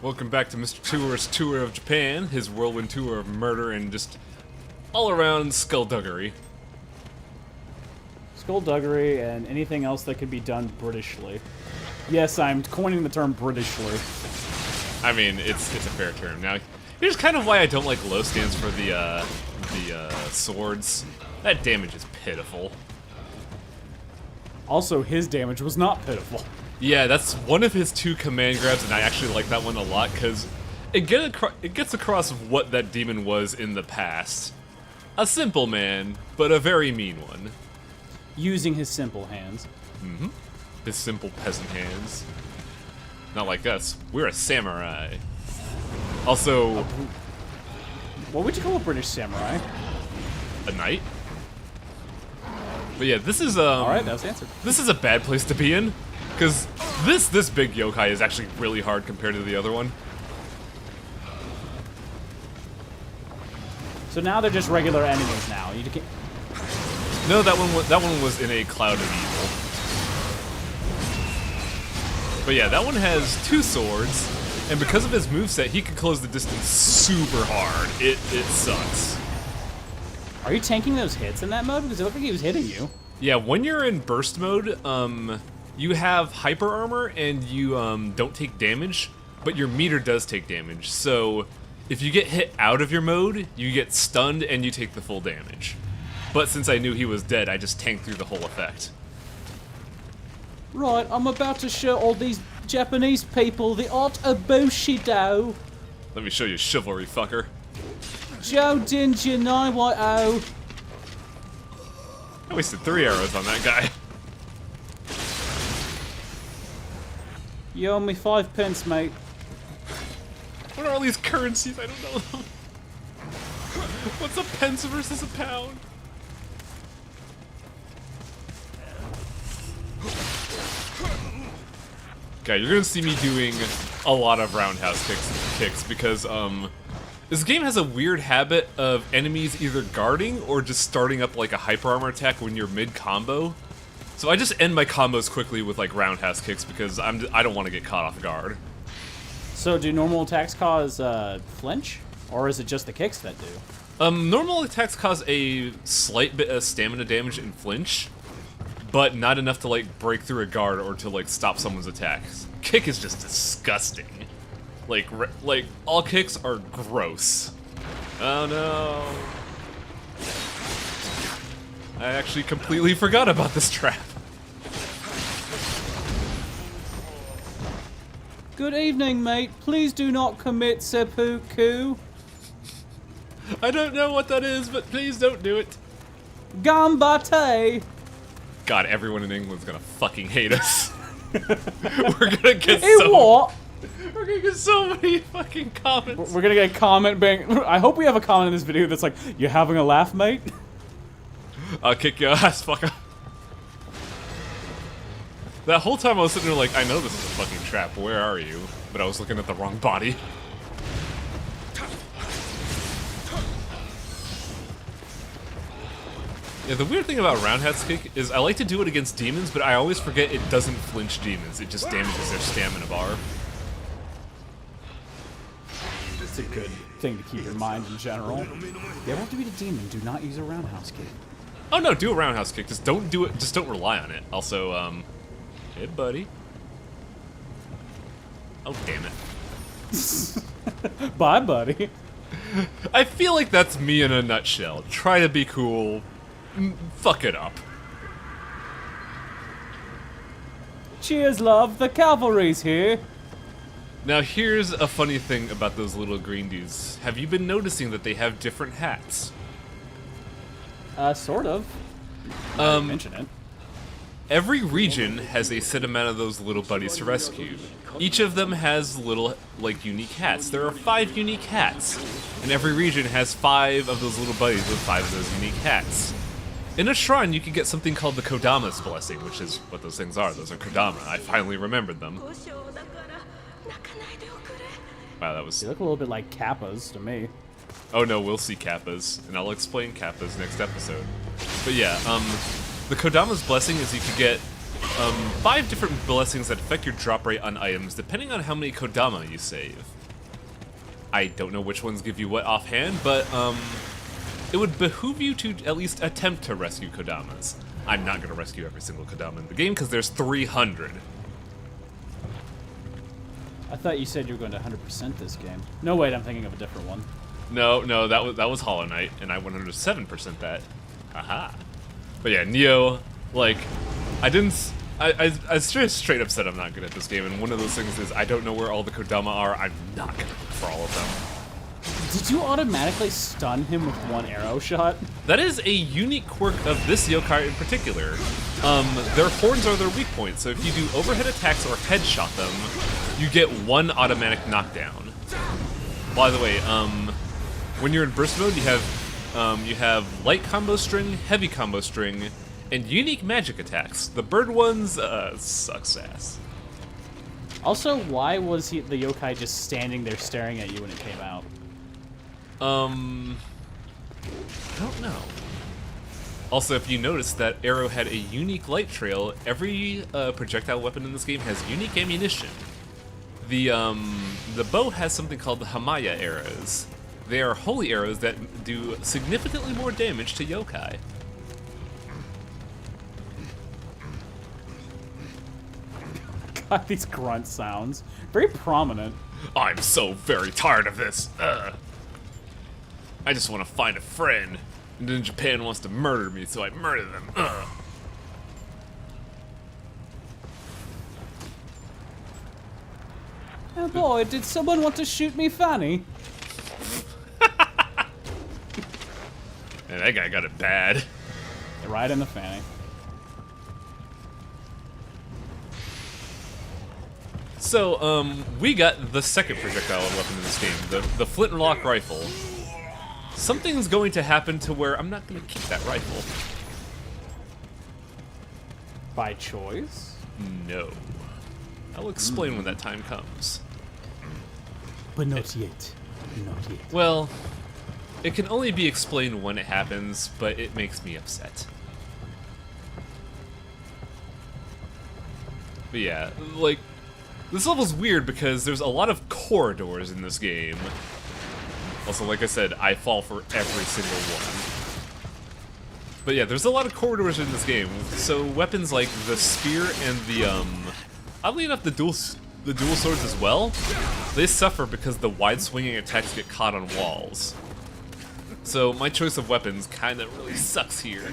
Welcome back to Mr. Tour's tour of Japan, his whirlwind tour of murder and just all-around skullduggery. Skullduggery and anything else that could be done Britishly. Yes, I'm coining the term Britishly. I mean, it's a fair term. Now, here's kind of why I don't like low stands for the swords. That damage is pitiful. Also, his damage was not pitiful. Yeah, that's one of his 2 command grabs, and I actually like that one a lot, because it gets across what that demon was in the past. A simple man, but a very mean one. Using his simple hands. Mm-hmm. His simple peasant hands. Not like us. We're a samurai. Also... What would you call a British samurai? A knight? But yeah, this is, Alright, that was the answer. This is a bad place to be in. Because this big yokai is actually really hard compared to the other one. So now they're just regular enemies now. You can't... No, that one was in a cloud of evil. But yeah, that one has 2 swords, and because of his moveset, he can close the distance super hard. It sucks. Are you tanking those hits in that mode? Because it looked like he was hitting you. Yeah, when you're in burst mode, you have hyper armor and you don't take damage, but your meter does take damage. So if you get hit out of your mode, you get stunned and you take the full damage. But since I knew he was dead, I just tanked through the whole effect. Right, I'm about to show all these Japanese people the art of Bushido. Let me show you chivalry, fucker. Jodin Janai Wai-O. I wasted 3 arrows on that guy. You owe me 5 pence, mate. What are all these currencies? I don't know them. What's a pence versus a pound? Okay, you're gonna see me doing a lot of roundhouse kicks because this game has a weird habit of enemies either guarding or just starting up like a hyper armor attack when you're mid combo. So I just end my combos quickly with like roundhouse kicks because I don't want to get caught off guard. So do normal attacks cause flinch, or is it just the kicks that do? Normal attacks cause a slight bit of stamina damage and flinch, but not enough to like break through a guard or to like stop someone's attacks. Kick is just disgusting. Like all kicks are gross. Oh no. I actually completely forgot about this trap. Good evening, mate. Please do not commit seppuku. I don't know what that is, but please don't do it. Gambate. God, everyone in England's gonna fucking hate us. We're gonna get We're gonna get so many fucking comments. We're gonna get a comment bank. I hope we have a comment in this video that's like, "You having a laugh, mate?" I'll kick your ass, fucker. That whole time I was sitting there like, I know this is a fucking trap, where are you? But I was looking at the wrong body. Yeah, the weird thing about roundhouse kick is I like to do it against demons, but I always forget it doesn't flinch demons, it just damages their stamina bar. It's a good thing to keep in mind in general. You ever have to beat a demon, do not use a roundhouse kick. Oh no, do a roundhouse kick, just don't do it, just don't rely on it. Also, hey buddy. Oh damn it. Bye, buddy. I feel like that's me in a nutshell. Try to be cool, fuck it up. Cheers, love. The cavalry's here. Now here's a funny thing about those little green dudes. Have you been noticing that they have different hats? Sort of. I didn't mention it. Every region has a set amount of those little buddies to rescue. Each of them has little, like, unique hats. There are 5 unique hats, and every region has 5 of those little buddies with 5 of those unique hats. In a shrine, you can get something called the Kodama's Blessing, which is what those things are. Those are Kodama. I finally remembered them. Wow, that was... They look a little bit like Kappas to me. Oh no, we'll see Kappas, and I'll explain Kappas next episode. But yeah, the Kodama's Blessing is you could get 5 different blessings that affect your drop rate on items depending on how many Kodama you save. I don't know which ones give you what offhand, but it would behoove you to at least attempt to rescue Kodamas. I'm not going to rescue every single Kodama in the game because there's 300. I thought you said you were going to 100% this game. No, wait, I'm thinking of a different one. No, that was Hollow Knight, and I 107% that. Haha. But yeah, Nioh, like, I straight up said I'm not good at this game, and one of those things is I don't know where all the Kodama are. I'm not gonna look for all of them. Did you automatically stun him with one arrow shot? That is a unique quirk of this yokai in particular. Their horns are their weak point, so if you do overhead attacks or headshot them, you get 1 automatic knockdown. By the way, when you're in burst mode, you have light combo string, heavy combo string, and unique magic attacks. The bird ones sucks ass. Also, why was the yokai just standing there staring at you when it came out? I don't know. Also, if you notice, that arrow had a unique light trail. Every projectile weapon in this game has unique ammunition. The bow has something called the Hamaya arrows. They are holy arrows that do significantly more damage to yokai. God, these grunt sounds. Very prominent. I'm so very tired of this. I just want to find a friend. And then Japan wants to murder me, so I murder them. Oh boy, did someone want to shoot me fanny? Man, that guy got it bad. Right in the fanny. So, we got the second projectile weapon in this game, the flintlock rifle. Something's going to happen to where I'm not going to keep that rifle. By choice? No. I'll explain when that time comes. But not yet. Not yet. Well, it can only be explained when it happens, but it makes me upset. But yeah, like, this level's weird because there's a lot of corridors in this game. Also, like I said, I fall for every single one. But yeah, there's a lot of corridors in this game. So weapons like the spear and the, oddly enough, the dual swords as well, they suffer because the wide swinging attacks get caught on walls. So my choice of weapons kind of really sucks here.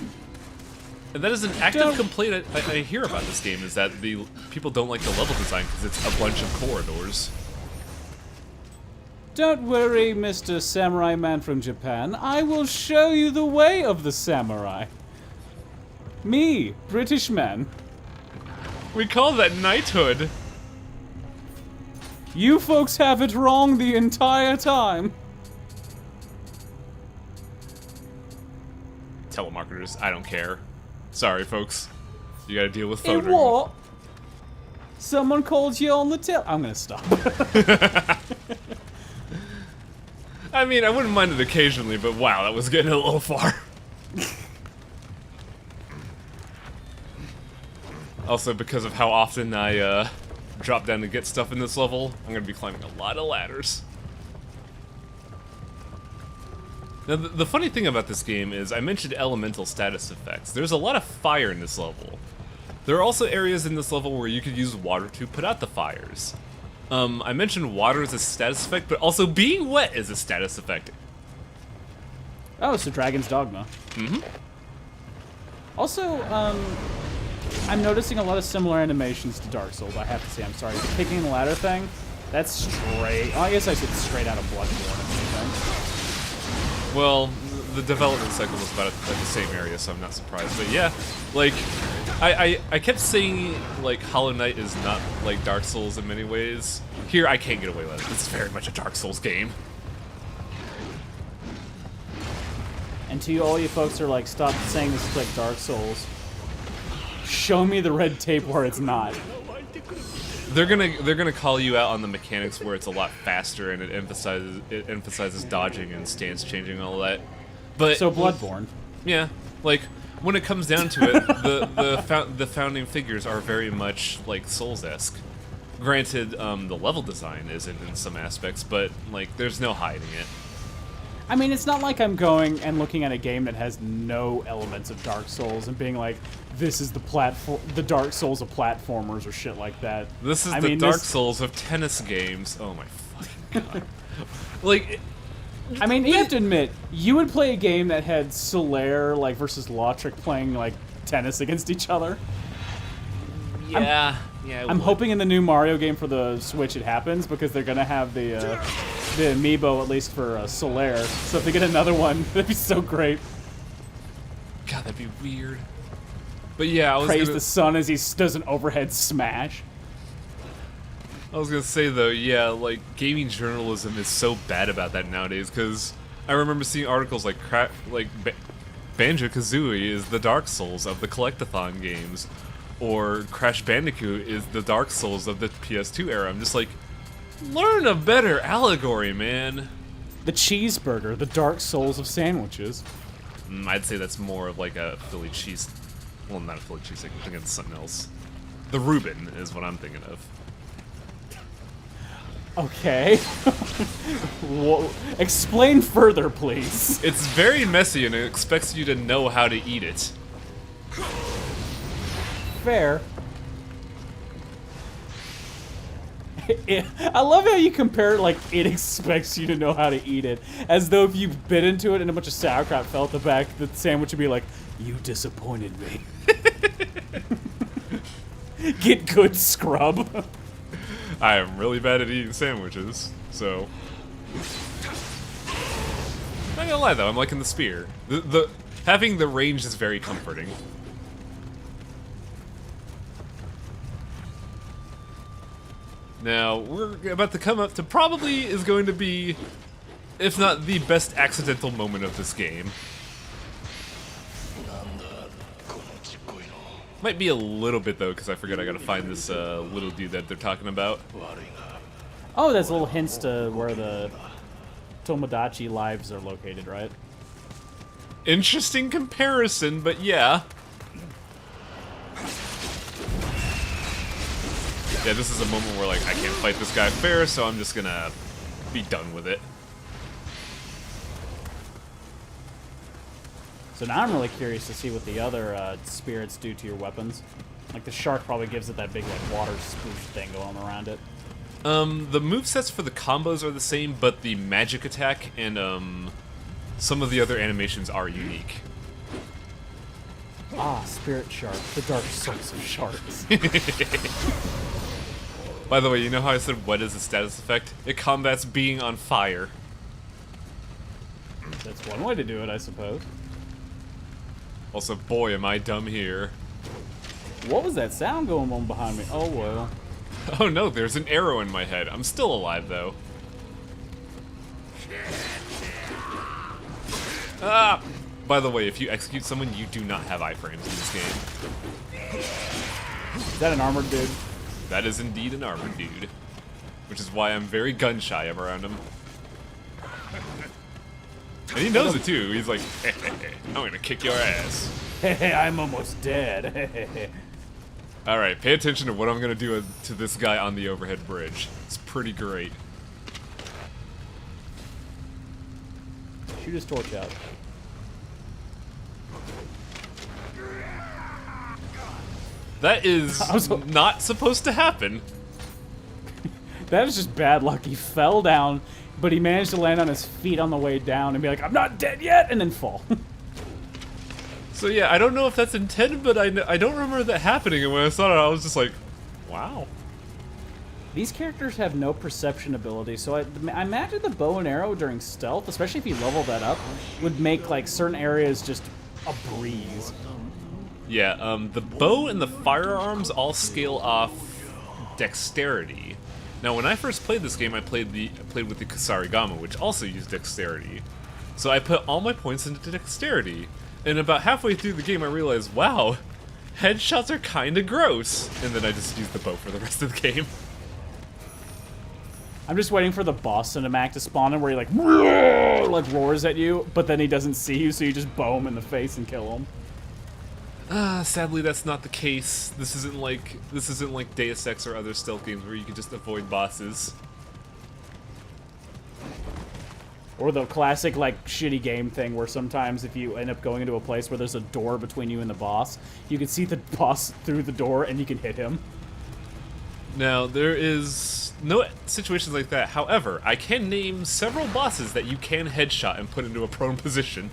And that is an active complaint I hear about this game, is that the people don't like the level design because it's a bunch of corridors. Don't worry, Mr. Samurai Man from Japan. I will show you the way of the samurai. Me, British man. We call that knighthood. You folks have it wrong the entire time. Telemarketers, I don't care. Sorry, folks. You gotta deal with In phone what? Someone called you on the I'm gonna stop. I mean, I wouldn't mind it occasionally, but wow, that was getting a little far. Also, because of how often I drop down to get stuff in this level, I'm gonna be climbing a lot of ladders. Now, the funny thing about this game is I mentioned elemental status effects. There's a lot of fire in this level. There are also areas in this level where you could use water to put out the fires. I mentioned water as a status effect, but also being wet is a status effect. Oh, so Dragon's Dogma. Mm-hmm. Also, I'm noticing a lot of similar animations to Dark Souls, I have to say. I'm sorry. The kicking the ladder thing, that's straight... I guess I said straight out of Bloodborne, if anything. Well, the development cycle was about at the same area, so I'm not surprised. But yeah, like, I kept saying, like, Hollow Knight is not like Dark Souls in many ways. Here, I can't get away with it. It's very much a Dark Souls game. And to you, all you folks who are like, stop saying this is like Dark Souls. Show me the red tape where it's not. They're gonna call you out on the mechanics where it's a lot faster and it emphasizes dodging and stance changing and all that. But So Bloodborne. yeah, like when it comes down to it, the founding figures are very much like Souls-esque. Granted, the level design isn't in some aspects, but like there's no hiding it. I mean, it's not like I'm going and looking at a game that has no elements of Dark Souls and being like, this is the Dark Souls of platformers or shit like that. This is the Dark Souls of tennis games. Oh my fucking god. Like, I mean, you have to admit, you would play a game that had Solaire like versus Lautrec playing like tennis against each other. Yeah, I'm hoping in the new Mario game for the Switch it happens because they're gonna have the amiibo at least for Solaire. So if they get another one, that'd be so great. God, that'd be weird. But yeah, I was Praise the sun as he does an overhead smash. I was gonna say though, yeah, like gaming journalism is so bad about that nowadays. Because I remember seeing articles like Banjo-Kazooie is the Dark Souls of the Collectathon games, or Crash Bandicoot is the Dark Souls of the PS2 era. I'm just like, learn a better allegory, man. The cheeseburger, the Dark Souls of sandwiches. I'd say that's more of like a Philly cheese. Well, not a Philly cheesesteak. I'm thinking of something else. The Reuben is what I'm thinking of. Okay. Explain further, please. It's very messy and it expects you to know how to eat it. Fair. I love how you compare like it expects you to know how to eat it, as though if you bit into it and a bunch of sauerkraut fell at the back, the sandwich would be like, "You disappointed me." Get good, scrub. I am really bad at eating sandwiches, so. Not gonna lie though, I'm liking the spear. The having the range is very comforting. Now, we're about to come up to probably is going to be, if not the best accidental moment of this game. Might be a little bit though, because I forget I gotta find this little dude that they're talking about. Oh, that's little hints to where the Tomodachi lives are located, right? Interesting comparison, but yeah. Yeah, this is a moment where, like, I can't fight this guy fair, so I'm just gonna be done with it. So now I'm really curious to see what the other spirits do to your weapons. Like, the shark probably gives it that big, like, water sploosh thing going around it. The movesets for the combos are the same, but the magic attack and, some of the other animations are unique. Ah, Spirit Shark, the Dark Souls of sharks. By the way, you know how I said wet is a status effect? It combats being on fire. That's one way to do it, I suppose. Also, boy, am I dumb here. What was that sound going on behind me? Oh, well. Oh no, there's an arrow in my head. I'm still alive, though. Ah! By the way, if you execute someone, you do not have iframes in this game. Is that an armored dude? That is indeed an armored dude. Which is why I'm very gun-shy around him. And he knows it too. He's like, hey, I'm gonna kick your ass. Hey, I'm almost dead. Alright, pay attention to what I'm gonna do to this guy on the overhead bridge. It's pretty great. Shoot his torch out. That is not supposed to happen. That is just bad luck. He fell down, but he managed to land on his feet on the way down and be like, I'm not dead yet, and then fall. So yeah, I don't know if that's intended, but I don't remember that happening, and when I saw it, I was just like, wow. These characters have no perception ability, so I imagine the bow and arrow during stealth, especially if you level that up, would make like certain areas just a breeze. Yeah, the bow and the firearms all scale off dexterity. Now, when I first played this game, I played with the Kusarigama, which also used dexterity. So I put all my points into dexterity, and about halfway through the game, I realized, wow, headshots are kind of gross. And then I just used the bow for the rest of the game. I'm just waiting for the boss cinematic to spawn in where he like roars at you, but then he doesn't see you, so you just bow him in the face and kill him. Sadly, that's not the case. This isn't like Deus Ex or other stealth games where you can just avoid bosses. Or the classic, like, shitty game thing where sometimes if you end up going into a place where there's a door between you and the boss, you can see the boss through the door and you can hit him. Now, there is no situations like that. However, I can name several bosses that you can headshot and put into a prone position.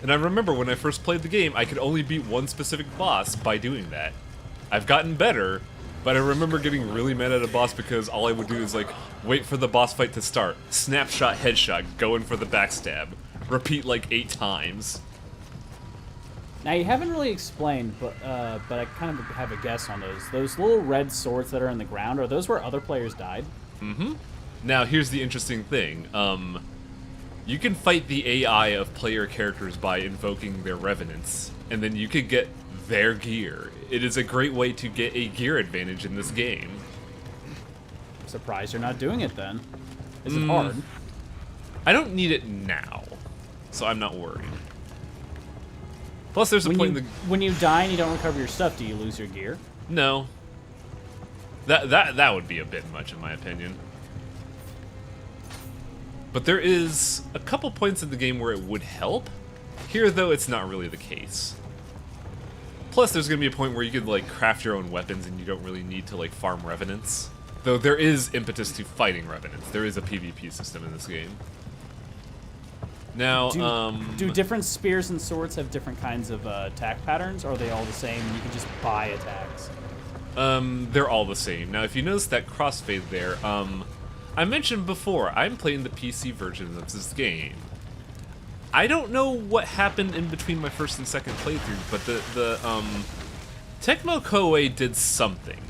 And I remember when I first played the game, I could only beat one specific boss by doing that. I've gotten better, but I remember getting really mad at a boss because all I would do is like, wait for the boss fight to start, snapshot, headshot, go in for the backstab, repeat like 8 times. Now, you haven't really explained, but I kind of have a guess on those. Those little red swords that are in the ground, are those where other players died? Mm-hmm. Now, here's the interesting thing. You can fight the AI of player characters by invoking their Revenants, and then you could get their gear. It is a great way to get a gear advantage in this game. I'm surprised you're not doing it then. Is it hard? I don't need it now, so I'm not worried. Plus, there's a point when you die and you don't recover your stuff, do you lose your gear? No. That would be a bit much, in my opinion. But there is a couple points in the game where it would help. Here, though, it's not really the case. Plus, there's going to be a point where you could, like, craft your own weapons and you don't really need to, like, farm Revenants. Though there is impetus to fighting Revenants. There is a PvP system in this game. Now, do different spears and swords have different kinds of attack patterns, or are they all the same and you can just buy attacks? They're all the same. Now, if you notice that crossfade there, I mentioned before, I'm playing the PC version of this game. I don't know what happened in between my first and second playthrough, but the Tecmo-Koei did something.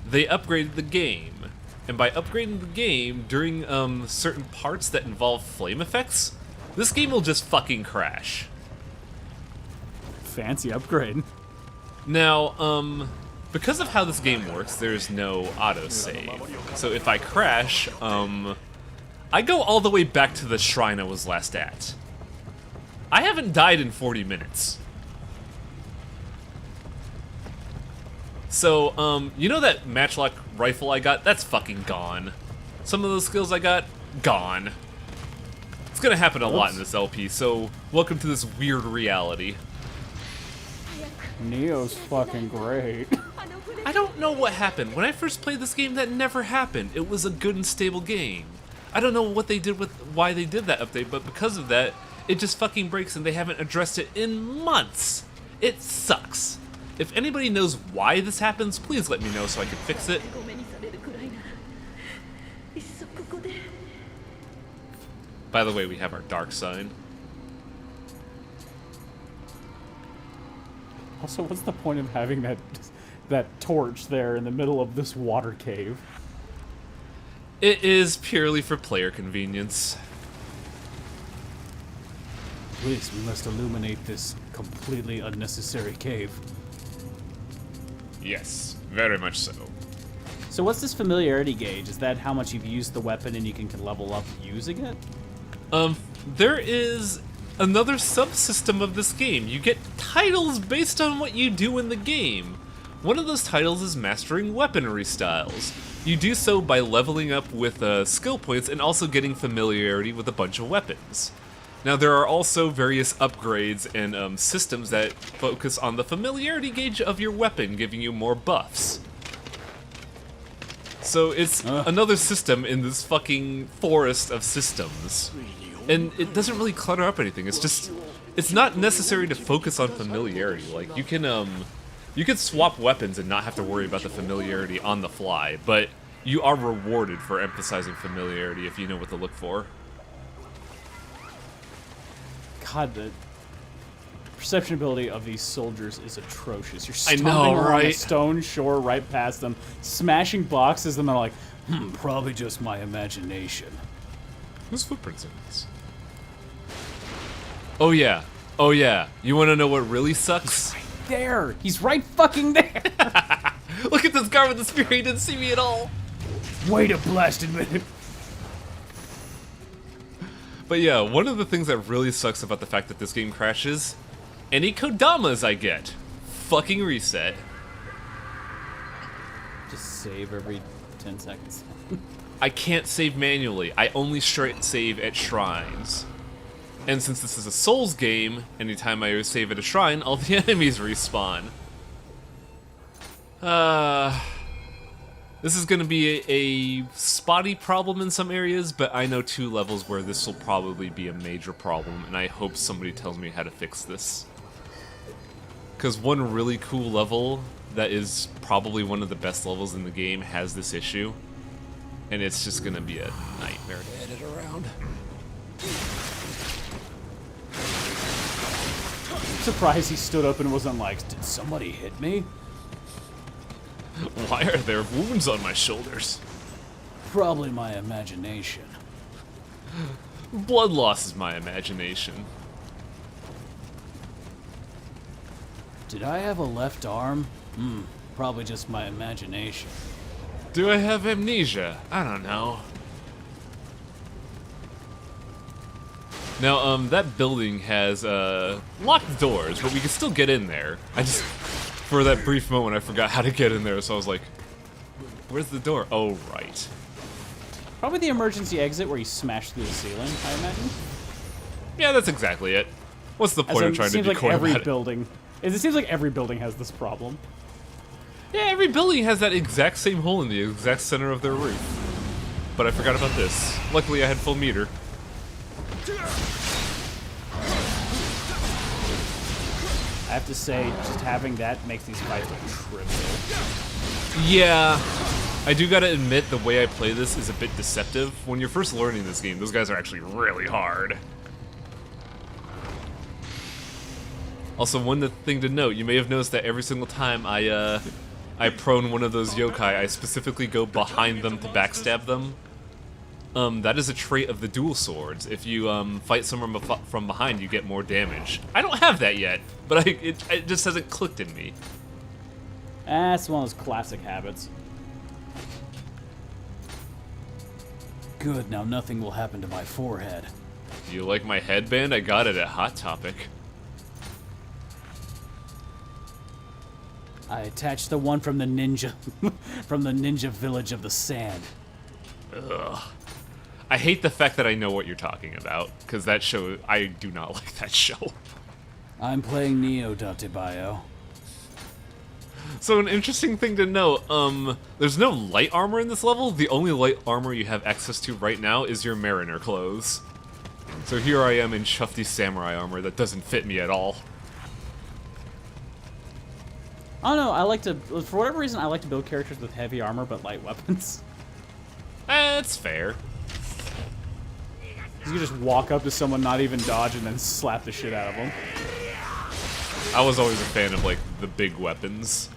They upgraded the game. And by upgrading the game, during certain parts that involve flame effects, this game will just fucking crash. Fancy upgrade. Now, because of how this game works, there's no autosave. So if I crash, I go all the way back to the shrine I was last at. I haven't died in 40 minutes. So, you know that matchlock rifle I got? That's fucking gone. Some of those skills I got, gone. It's gonna happen a lot in this LP, so welcome to this weird reality. Nioh's fucking great. I don't know what happened. When I first played this game, that never happened. It was a good and stable game. I don't know what they did with why they did that update, but because of that, it just fucking breaks and they haven't addressed it in months. It sucks. If anybody knows why this happens, please let me know so I can fix it. By the way, we have our dark sign. Also, what's the point of having that torch there in the middle of this water cave? It is purely for player convenience. Please, we must illuminate this completely unnecessary cave. Yes, very much so. So what's this familiarity gauge? Is that how much you've used the weapon and you can level up using it? There is another subsystem of this game. You get titles based on what you do in the game. One of those titles is mastering weaponry styles. You do so by leveling up with skill points and also getting familiarity with a bunch of weapons. Now, there are also various upgrades and systems that focus on the familiarity gauge of your weapon, giving you more buffs. So it's another system in this fucking forest of systems. And it doesn't really clutter up anything. It's just, it's not necessary to focus on familiarity. Like, you can swap weapons and not have to worry about the familiarity on the fly, but you are rewarded for emphasizing familiarity if you know what to look for. God, the perception ability of these soldiers is atrocious. You're I stumbling know, along a right? stone shore right past them, smashing boxes, and they're like, probably just my imagination. Whose footprints are these? Oh yeah. Oh yeah. You want to know what really sucks? There! He's right fucking there! Look at this guy with the spear. He didn't see me at all. Wait a blasted minute. But yeah, one of the things that really sucks about the fact that this game crashes Any Kodamas I get, fucking reset. Just save every 10 seconds. I can't save manually. I only straight save at shrines. And since this is a Souls game, anytime I save at a shrine, all the enemies respawn. This is gonna be a spotty problem in some areas, but I know 2 levels where this will probably be a major problem, and I hope somebody tells me how to fix this. Because one really cool level that is probably one of the best levels in the game has this issue, and it's just gonna be a nightmare to edit around. Surprised he stood up and wasn't like, did somebody hit me? Why are there wounds on my shoulders? Probably my imagination. Blood loss is my imagination. Did I have a left arm? Probably just my imagination. Do I have amnesia? I don't know. Now, that building has, locked doors, but we can still get in there. I just, for that brief moment, I forgot how to get in there, so I was like, where's the door? Oh, right. Probably the emergency exit where you smash through the ceiling, I imagine. Yeah, that's exactly it. What's the point of trying to be coy about it? It seems like every building has this problem. Yeah, every building has that exact same hole in the exact center of their roof. But I forgot about this. Luckily, I had full meter. I have to say, just having that makes these fights look trivial. Yeah, I do gotta admit the way I play this is a bit deceptive. When you're first learning this game, those guys are actually really hard. Also, one thing to note, you may have noticed that every single time I prone one of those yokai, I specifically go behind them to backstab them. That is a trait of the dual swords. If you fight someone from behind, you get more damage. I don't have that yet, but it just hasn't clicked in me. That's one of those classic habits. Good, now nothing will happen to my forehead. Do you like my headband? I got it at Hot Topic. I attached the one from the ninja, from the ninja village of the sand. Ugh. I hate the fact that I know what you're talking about, because that show, I do not like that show. I'm playing Nioh, Datebayo. So an interesting thing to note, there's no light armor in this level. The only light armor you have access to right now is your mariner clothes. So here I am in shufty samurai armor that doesn't fit me at all. I don't know, I like to, for whatever reason, I like to build characters with heavy armor but light weapons. That's fair. You can just walk up to someone, not even dodge, and then slap the shit out of them. I was always a fan of, like, the big weapons.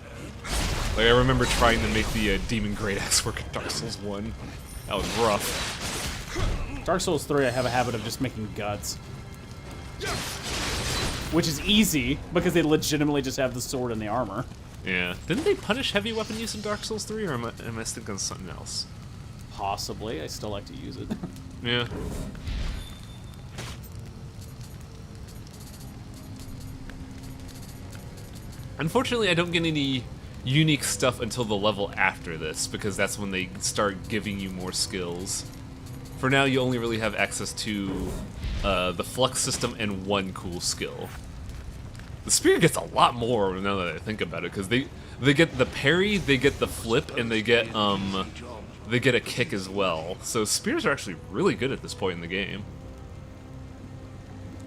Like, I remember trying to make the Demon Great Axe work in Dark Souls 1. That was rough. Dark Souls 3, I have a habit of just making guts. Which is easy, because they legitimately just have the sword and the armor. Yeah. Didn't they punish heavy weapon use in Dark Souls 3, or am I thinking of something else? Possibly. I still like to use it. Yeah. Unfortunately, I don't get any unique stuff until the level after this, because that's when they start giving you more skills. For now, you only really have access to the flux system and one cool skill. The spear gets a lot more now that I think about it, because they get the parry, they get the flip, and they get a kick as well. So spears are actually really good at this point in the game.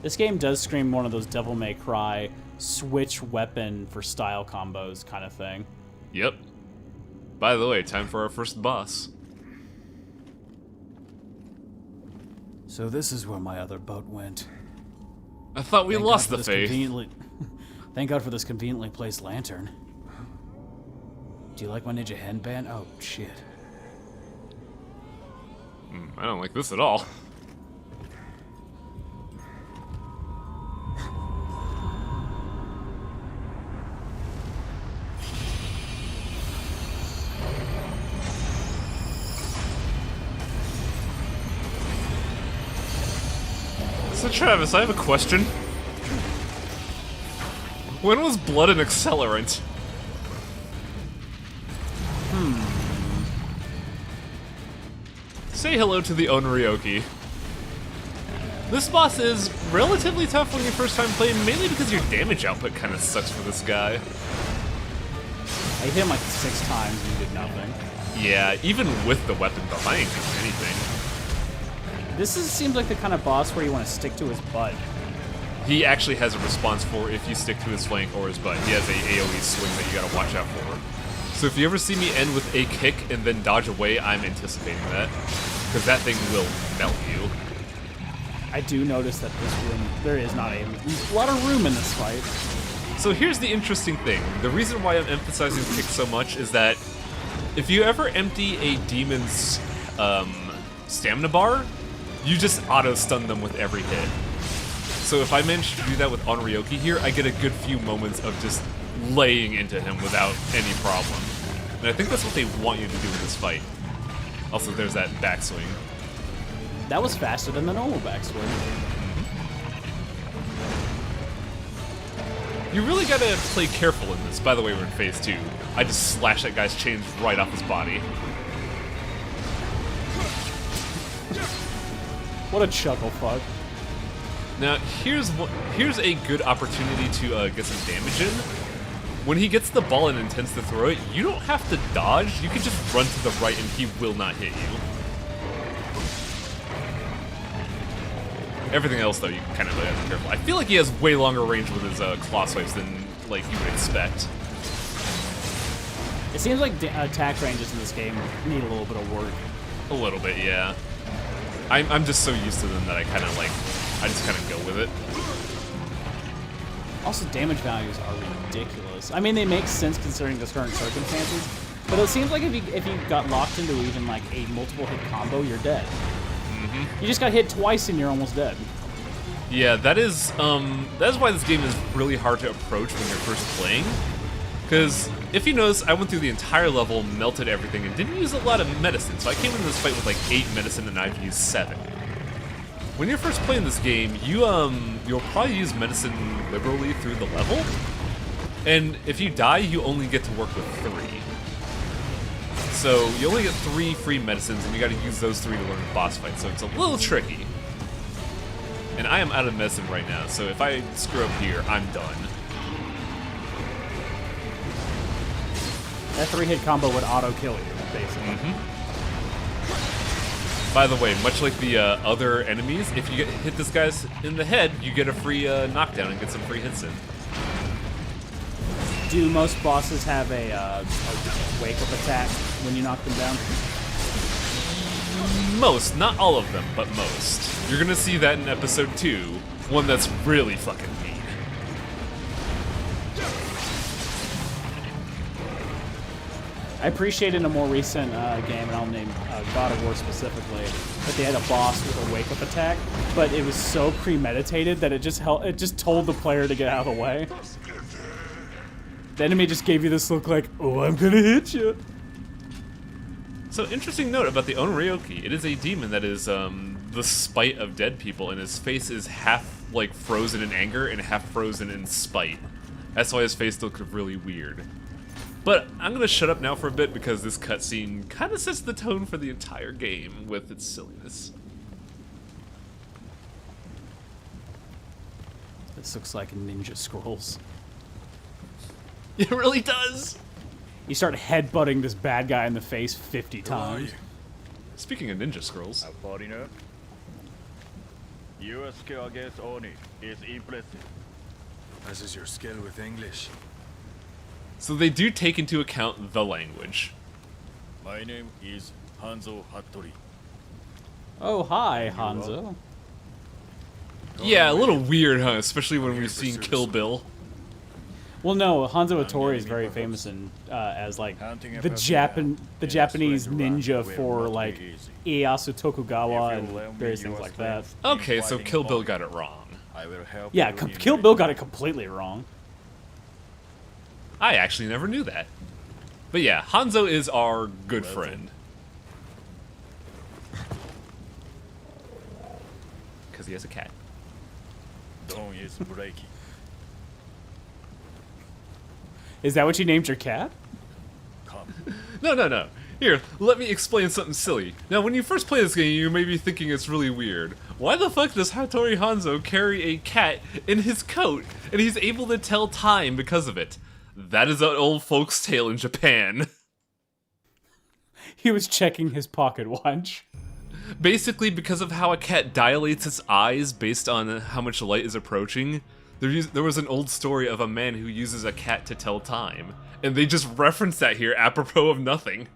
This game does scream one of those Devil May Cry switch weapon for style combos kind of thing. Yep. By the way, time for our first boss. So this is where my other boat went. I thought we lost the faith. Thank God for this conveniently placed lantern. Do you like my ninja headband? Oh, shit. I don't like this at all. So Travis, I have a question. When was blood an accelerant? Say hello to the Onryoki. This boss is relatively tough when you first time playing, mainly because your damage output kind of sucks for this guy. I hit him like 6 times and he did nothing. Yeah, even with the weapon buff, I ain't doing anything. Seems like the kind of boss where you want to stick to his butt. He actually has a response for if you stick to his flank or his butt. He has a AoE swing that you gotta watch out for. So if you ever see me end with a kick and then dodge away, I'm anticipating that. Because that thing will melt you. I do notice that this room, there is not a lot of room in this fight. So here's the interesting thing. The reason why I'm emphasizing kick so much is that if you ever empty a demon's stamina bar, you just auto-stun them with every hit. So if I manage to do that with Onryoki here, I get a good few moments of just laying into him without any problem. And I think that's what they want you to do in this fight. Also, there's that backswing. That was faster than the normal backswing. You really gotta play careful in this. By the way, we're in phase 2. I just slashed that guy's chains right off his body. What a chuckle fuck. Now, here's a good opportunity to get some damage in. When he gets the ball and intends to throw it, you don't have to dodge. You can just run to the right and he will not hit you. Everything else, though, you kind of have to be careful. I feel like he has way longer range with his claw swipes than like you would expect. It seems like attack ranges in this game need a little bit of work. A little bit, yeah. I'm just so used to them that I just kind of go with it. Also, damage values are ridiculous. I mean, they make sense considering the current circumstances, but it seems like if you got locked into even like a multiple hit combo, you're dead. You just got hit twice and you're almost dead. Yeah, that's why this game is really hard to approach when you're first playing. Because if you notice, I went through the entire level, melted everything, and didn't use a lot of medicine. So I came into this fight with like 8 medicine, and I've used 7. When you're first playing this game, you'll probably use medicine liberally through the level. And if you die, you only get to work with 3. So you only get 3 free medicines, and you got to use those 3 to learn the boss fight. So it's a little tricky. And I am out of medicine right now, so if I screw up here, I'm done. That 3-hit combo would auto-kill you, basically. By the way, much like the other enemies, if you hit this guy in the head, you get a free knockdown and get some free hits in. Do most bosses have a wake-up attack when you knock them down? Most, not all of them, but most. You're gonna see that in episode 2, one that's really fucking mean. I appreciate in a more recent game, and I'll name God of War specifically, that they had a boss with a wake-up attack, but it was so premeditated that it just told the player to get out of the way. The enemy just gave you this look like, oh, I'm gonna hit you. So, interesting note about the Onryoki. It is a demon that is the spite of dead people, and his face is half like frozen in anger and half frozen in spite. That's why his face looks really weird. But I'm gonna shut up now for a bit because this cutscene kind of sets the tone for the entire game with its silliness. This looks like Ninja Scrolls. It really does! You start headbutting this bad guy in the face 50 times. Speaking of Ninja Scrolls. A foreigner? Your skill against Oni is impressive. As is your skill with English. So they do take into account the language. My name is Hanzo Hattori. Oh, hi, Hanzo. Yeah, a little weird, huh? Especially when we've seen Kill Bill. Well, no, Hanzo Hattori is very famous in as like the Japanese ninja for like Ieyasu Tokugawa and various things like that. Okay, so Kill Bill got it wrong. I will help Yeah, you Kill Bill got it completely wrong. I actually never knew that. But yeah, Hanzo is our good friend. Because he has a cat. Dawn is breaking. Is that what you named your cat? No, no, no. Here, let me explain something silly. Now, when you first play this game, you may be thinking it's really weird. Why the fuck does Hattori Hanzo carry a cat in his coat, and he's able to tell time because of it? That is an old folks' tale in Japan. He was checking his pocket watch. Basically, because of how a cat dilates its eyes based on how much light is approaching, there was an old story of a man who uses a cat to tell time. And they just reference that here apropos of nothing.